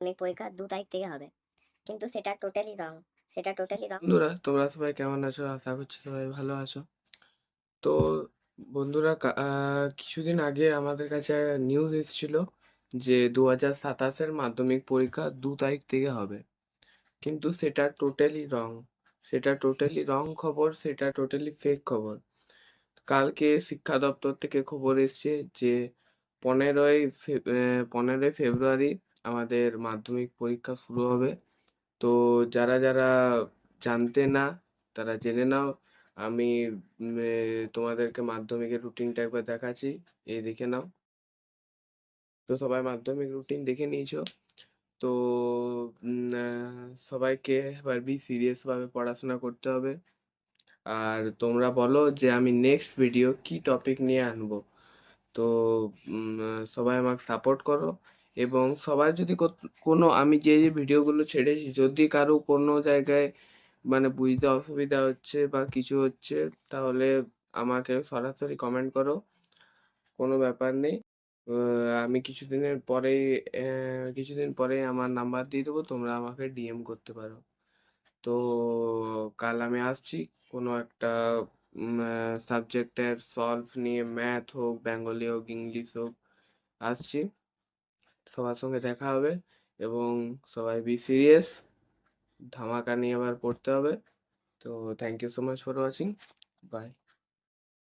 মাধ্যমিক পরীক্ষা 2 তারিখ থেকে হবে, কিন্তু সেটা টোটালি রং। বন্ধুরা, তোমরা সবাই কেমন আছো? আশা করছি সবাই ভালো আছো। তো বন্ধুরা, কিছুদিন আগে আমাদের কাছে নিউজ এসেছিল যে 2027-এর মাধ্যমিক পরীক্ষা 2 তারিখ থেকে হবে, কিন্তু সেটা টোটালি রং খবর, সেটা টোটালি ফেক খবর। কালকে শিক্ষা দপ্তর থেকে খবর এসছে যে 15ই ফেব্রুয়ারি আমাদের মাধ্যমিক পরীক্ষা শুরু হবে। তো যারা যারা জানতে না, তারা জেনে নাও। আমি তোমাদেরকে মাধ্যমিকের রুটিনটা একবার দেখাচ্ছি, এই দেখে নাও। তো সবাই মাধ্যমিক রুটিন দেখে নিয়েছো তো। সবাইকে এবার সিরিয়াস ভাবে পড়াশোনা করতে হবে। আর তোমরা বলো যে আমি নেক্সট ভিডিও কি টপিক নিয়ে আনবো। তো সবাই আমাকে সাপোর্ট করো। এবং সবার যদি কোনো, আমি যে যে ভিডিওগুলো ছেড়েছি, যদি কারো কোনো জায়গায় মানে বুঝতে অসুবিধা হচ্ছে বা কিছু হচ্ছে, তাহলে আমাকে সরাসরি কমেন্ট করো, কোনো ব্যাপার নেই। আমি কিছুদিন পরে আমার নাম্বার দিয়ে দেবো, তোমরা আমাকে ডিএম করতে পারো। তো কাল আমি আসছি কোনো একটা সাবজেক্টের সলভ নিয়ে, ম্যাথ হোক, বেঙ্গলি হোক, ইংলিশ হোক, আসছি। সবার সঙ্গে দেখা হবে। এবং সবাই বি সিরিয়াস, ধামাকা নিয়ে আবার পড়তে হবে। তো thank you so much for watching. By.